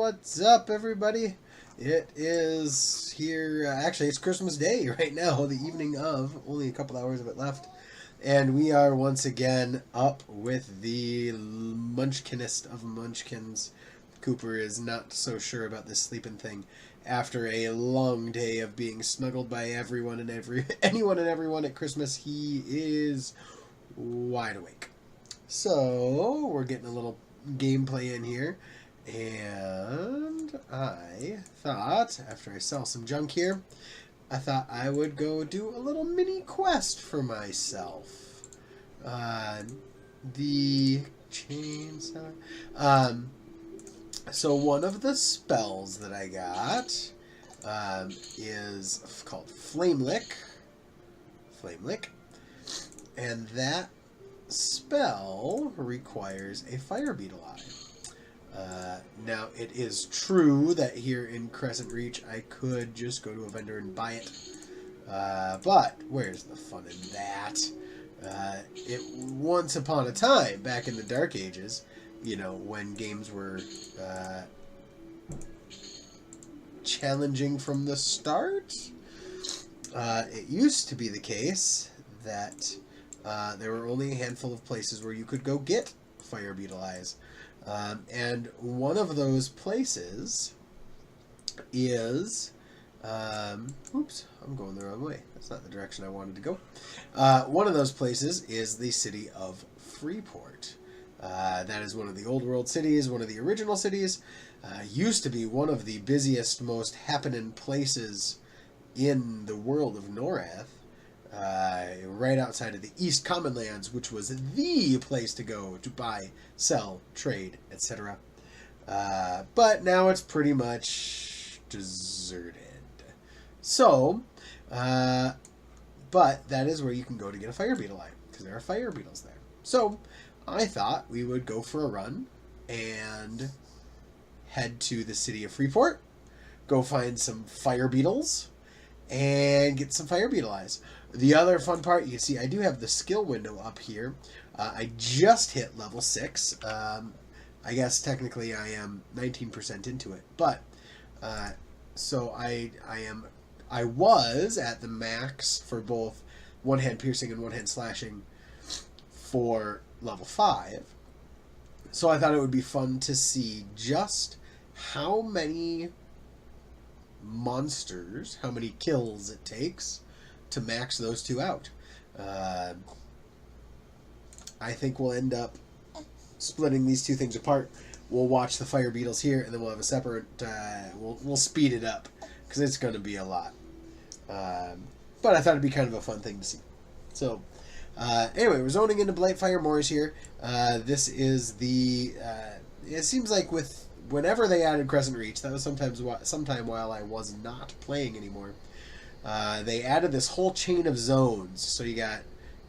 what's up, everybody? It is here, actually, it's Christmas Day right now, the evening of, only a couple hours of it left. And we are once again up with the munchkinest of munchkins. Cooper is not so sure about this sleeping thing. After a long day of being snuggled by everyone and anyone and everyone at Christmas, he is wide awake. So, we're getting a little gameplay in here. And I thought, after I sell some junk here, I thought I would go do a little mini quest for myself. The chainsaw. So one of the spells that I got is called Flame Lick. And that spell requires a Fire Beetle eye. Now, it is true that here in Crescent Reach, I could just go to a vendor and buy it. But where's the fun in that? Once upon a time, back in the Dark Ages, you know, when games were challenging from the start, it used to be the case that there were only a handful of places where you could go get Fire Beetle eyes. And one of those places is, oops, I'm going the wrong way. That's not the direction I wanted to go. One of those places is the city of Freeport. That is one of the old world cities, one of the original cities. Used to be one of the busiest, most happening places in the world of Norath. Right outside of the East Commonlands, which was the place to go to buy, sell, trade, etc. But now it's pretty much deserted. So, but that is where you can go to get a Fire Beetle eye, because there are Fire Beetles there. So, I thought we would go for a run and head to the city of Freeport, go find some Fire Beetles, and get some Fire Beetle eyes. The other fun part, you can see I do have the skill window up here. I just hit level 6. I guess technically I am 19% into it. But, so I was at the max for both one-hand piercing and one-hand slashing for level 5. So I thought it would be fun to see just how many monsters, how many kills it takes to max those two out. I think we'll end up splitting these two things apart. We'll watch the Fire Beetles here, and then we'll have a separate, we'll speed it up, because it's going to be a lot. But I thought it'd be kind of a fun thing to see. So, anyway, we're zoning into Blightfire Moors here. This is the, it seems like whenever they added Crescent Reach, that was sometime while I was not playing anymore, they added this whole chain of zones. So you got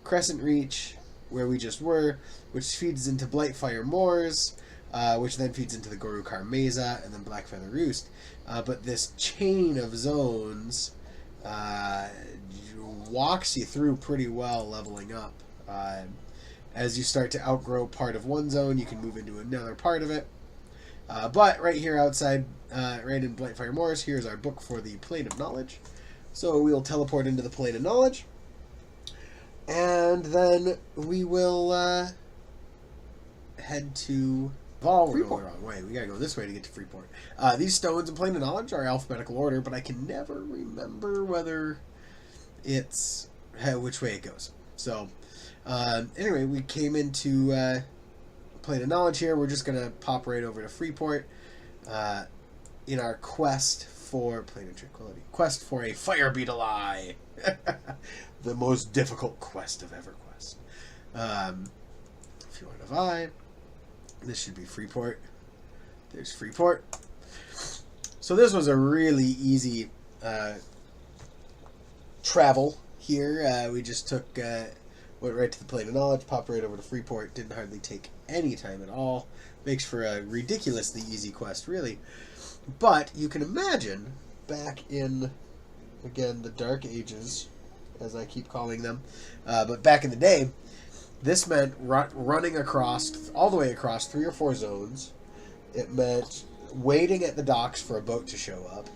Crescent Reach, where we just were, which feeds into Blightfire Moors, which then feeds into the Gorukar Mesa, and then Blackfeather Roost. But this chain of zones walks you through pretty well, leveling up. As you start to outgrow part of one zone, you can move into another part of it. But right here outside, right in Blightfire Moors, here's our book for the Plane of Knowledge. So we'll teleport into the Plane of Knowledge. And then we will head to... Oh, we're going the wrong way. We gotta go this way to get to Freeport. These stones in Plane of Knowledge are alphabetical order, but I can never remember whether it's... which way it goes. So, anyway, we came into... Plane of Knowledge here. We're just gonna pop right over to Freeport in our quest for Plane of Tranquility. Quest for a Fire Beetle eye. The most difficult quest of EverQuest. If you want to vibe, this should be Freeport. There's Freeport. So this was a really easy travel here. We just went right to the Plane of Knowledge, popped right over to Freeport. Didn't hardly take any time at all. Makes for a ridiculously easy quest, really. But you can imagine, back in, again, the Dark Ages, as I keep calling them, but back in the day, this meant running across, all the way across 3 or 4 zones. It meant waiting at the docks for a boat to show up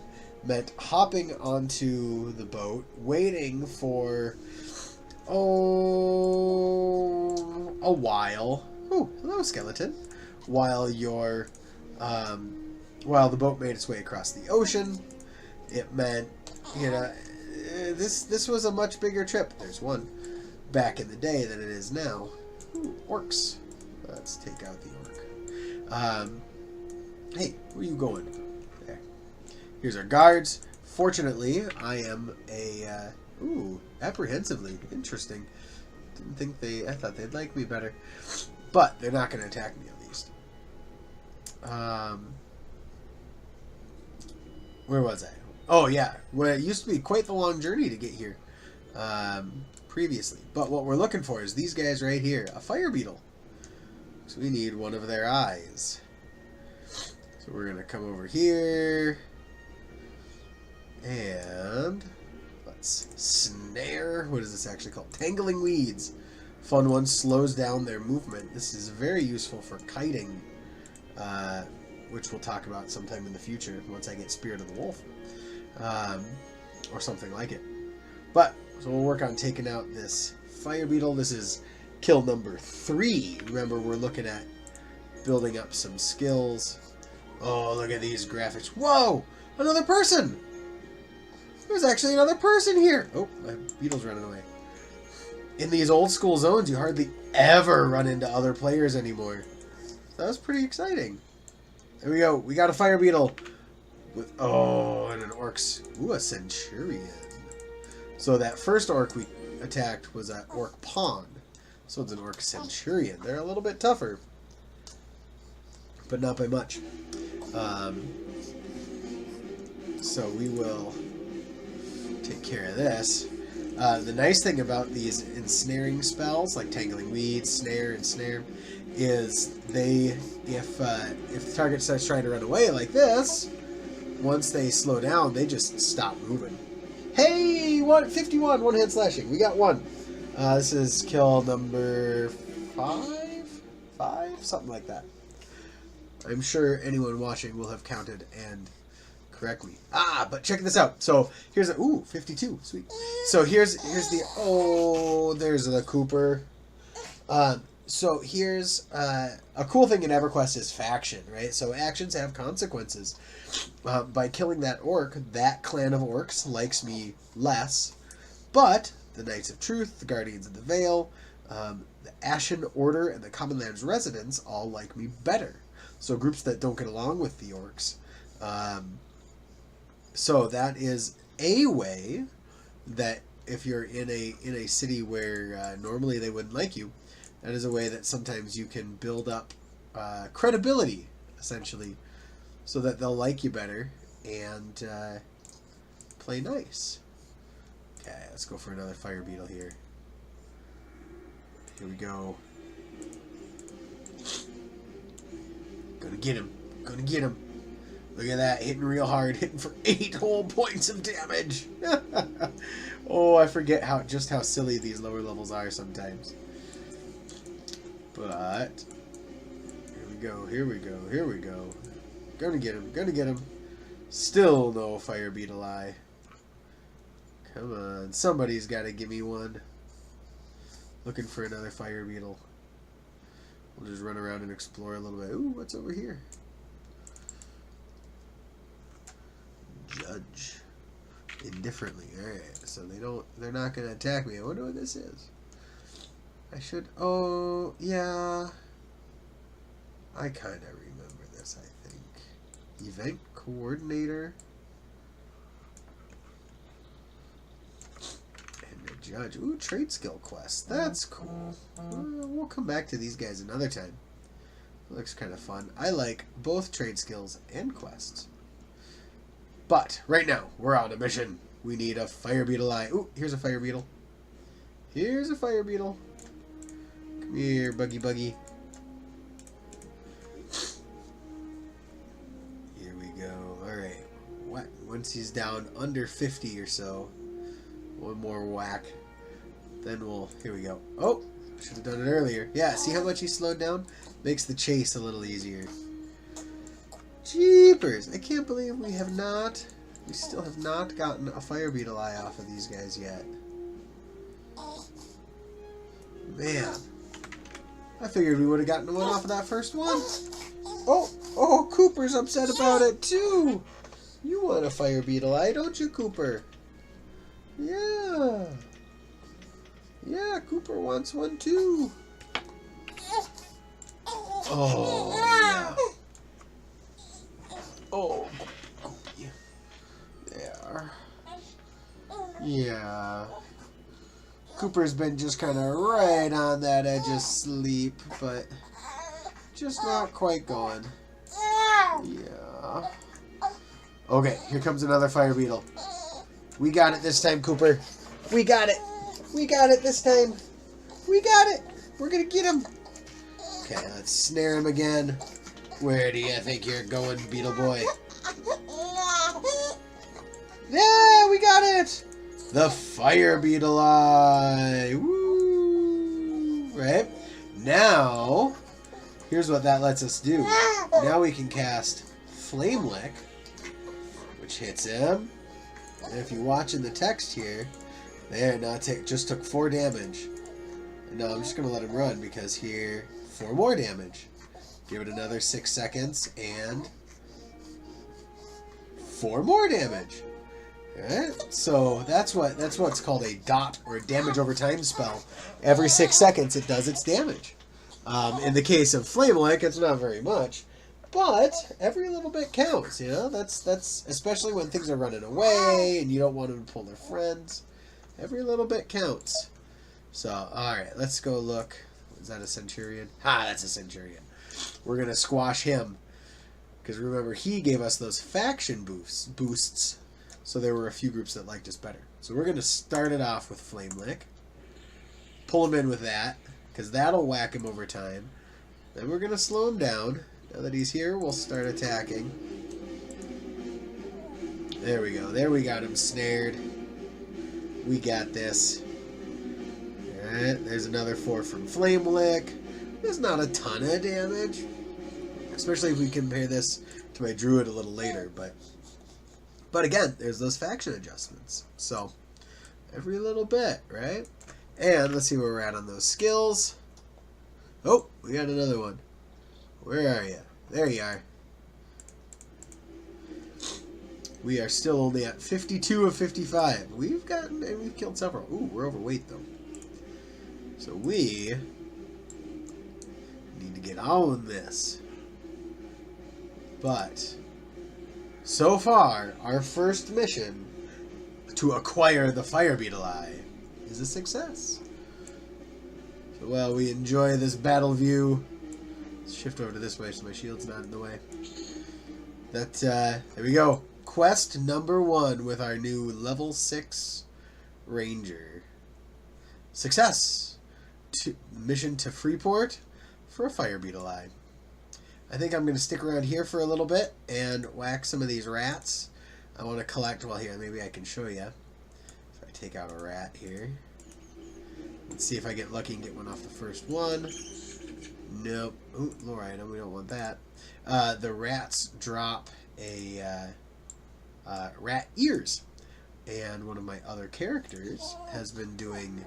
meant hopping onto the boat, waiting for, a while. Oh, hello, skeleton. While the boat made its way across the ocean. It meant, this was a much bigger trip. There's one back in the day than it is now. Ooh, orcs. Let's take out the orc. Hey, where are you going? There. Here's our guards. Fortunately, I am a... apprehensively. Interesting. Didn't think I thought they'd like me better. But they're not going to attack me, at least. Where was I? Oh, yeah. Well, it used to be quite the long journey to get here. Previously. But what we're looking for is these guys right here. A fire beetle. So we need one of their eyes. So we're going to come over here. And let's snare. What is this actually called? Tangling weeds. Fun one. Slows down their movement. This is very useful for kiting. Which we'll talk about sometime in the future once I get Spirit of the Wolf. Or something like it. But, so we'll work on taking out this fire beetle. This is kill number 3. Remember, we're looking at building up some skills. Oh, look at these graphics. Whoa! Another person! There's actually another person here! Oh, my beetle's running away. In these old school zones, you hardly ever run into other players anymore. That was pretty exciting. There we go. We got a fire beetle. With, and an orc's... Ooh, a centurion. So that first orc we attacked was an orc pawn. So it's an orc centurion. They're a little bit tougher. But not by much. So we will take care of this. The nice thing about these ensnaring spells, like Tangling Weeds, Snare, and Snare, is if the target starts trying to run away like this, once they slow down, they just stop moving. Hey, 51, one-hand slashing. We got one. This is kill number 5? Something like that. I'm sure anyone watching will have counted and correct me. But check this out. So here's 52. Sweet. So here's the there's the Cooper. So here's a cool thing in EverQuest is faction, right? So actions have consequences. By killing that orc, that clan of orcs likes me less, but the Knights of Truth, the Guardians of the Vale, the Ashen Order, and the Common Lands Residents all like me better. So groups that don't get along with the orcs. So that is a way that if you're in a city where normally they wouldn't like you, that is a way that sometimes you can build up credibility, essentially, so that they'll like you better and play nice. Okay, let's go for another fire beetle here. Here we go. Gonna get him. Gonna get him. Look at that, hitting real hard, hitting for 8 whole points of damage. Oh, I forget just how silly these lower levels are sometimes. But here we go, here we go, here we go. Gonna get him, gonna get him. Still no fire beetle eye. Come on, somebody's gotta give me one. Looking for another fire beetle. We'll just run around and explore a little bit. Ooh, what's over here? Judge indifferently. Alright, so they're not gonna attack me. I wonder what this is. I should, yeah. I kinda remember this, I think. Event coordinator. And a judge. Ooh, trade skill quest. That's cool. We'll come back to these guys another time. Looks kind of fun. I like both trade skills and quests. But right now, we're on a mission. We need a fire beetle eye. Ooh, here's a fire beetle. Here's a fire beetle. Come here, buggy buggy. Here we go. Alright. What? Once he's down under 50 or so, one more whack. Then we'll... Here we go. Oh! Should have done it earlier. Yeah, see how much he slowed down? Makes the chase a little easier. Jeepers. I can't believe we still have not gotten a Fire Beetle eye off of these guys yet. Man. I figured we would have gotten one off of that first one. Oh, Cooper's upset about it too. You want a Fire Beetle eye, don't you, Cooper? Yeah. Yeah, Cooper wants one too. Oh, yeah. Oh, Goopy. There. Yeah. Cooper's been just kind of right on that edge of sleep, but just not quite going. Yeah. Okay, here comes another Fire Beetle. We got it this time, Cooper. We got it. We got it this time. We got it. We're going to get him. Okay, let's snare him again. Where do you think you're going, Beetle Boy? Yeah, we got it. The Fire Beetle eye. Woo! Right? Now, here's what that lets us do. Now we can cast Flame Lick, which hits him. And if you watch in the text here, there, now just took 4 damage. And now I'm just going to let him run because here, 4 more damage. Give it another 6 seconds and 4 more damage. Alright, so that's what's called a dot or a damage over time spell. Every 6 seconds it does its damage. In the case of Flame Lick, it's not very much, but every little bit counts. You know, that's especially when things are running away and you don't want them to pull their friends. Every little bit counts. So, all right, let's go look. Is that a Centurion? Ah, that's a Centurion. We're gonna squash him because remember he gave us those faction boosts. So there were a few groups that liked us better. So we're going to start it off with Flame Lick. Pull him in with that, because that'll whack him over time. Then we're going to slow him down. Now that he's here, we'll start attacking. There we go. There we got him snared. We got this. Alright, there's another 4 from Flame Lick. There's not a ton of damage. Especially if we compare this to my Druid a little later, But again, there's those faction adjustments. So, every little bit, right? And let's see where we're at on those skills. Oh, we got another one. Where are you? There you are. We are still only at 52 of 55. We've killed several. Ooh, we're overweight though. So we need to get on this. But so far, our first mission to acquire the Fire Beetle eye is a success. So while we enjoy this battle view, let's shift over to this way so my shield's not in the way. There we go. Quest number 1 with our new level 6 Ranger. Success! Mission to Freeport for a Fire Beetle eye. I think I'm going to stick around here for a little bit and whack some of these rats. I want to collect, well here, maybe I can show you. If I take out a rat here. Let's see if I get lucky and get one off the first one. Nope. Ooh, lower item, we don't want that. The rats drop a rat ears. And one of my other characters has been doing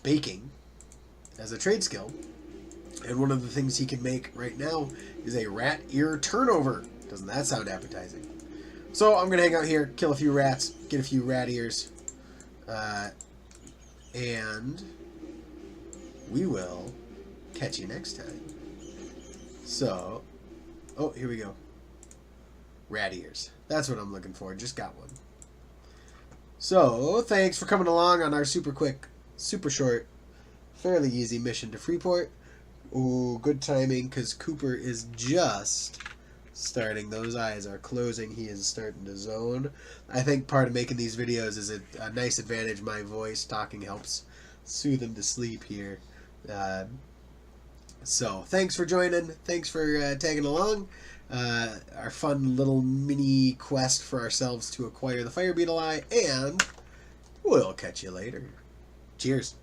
baking as a trade skill. And one of the things he can make right now is a rat ear turnover. Doesn't that sound appetizing? So I'm going to hang out here, kill a few rats, get a few rat ears. And we will catch you next time. So, oh, here we go. Rat ears. That's what I'm looking for. Just got one. So, thanks for coming along on our super quick, super short, fairly easy mission to Freeport. Ooh, good timing, because Cooper is just starting. Those eyes are closing. He is starting to zone. I think part of making these videos is a nice advantage. My voice talking helps soothe him to sleep here. So, thanks for joining. Thanks for tagging along. Our fun little mini quest for ourselves to acquire the Fire Beetle eye, and we'll catch you later. Cheers.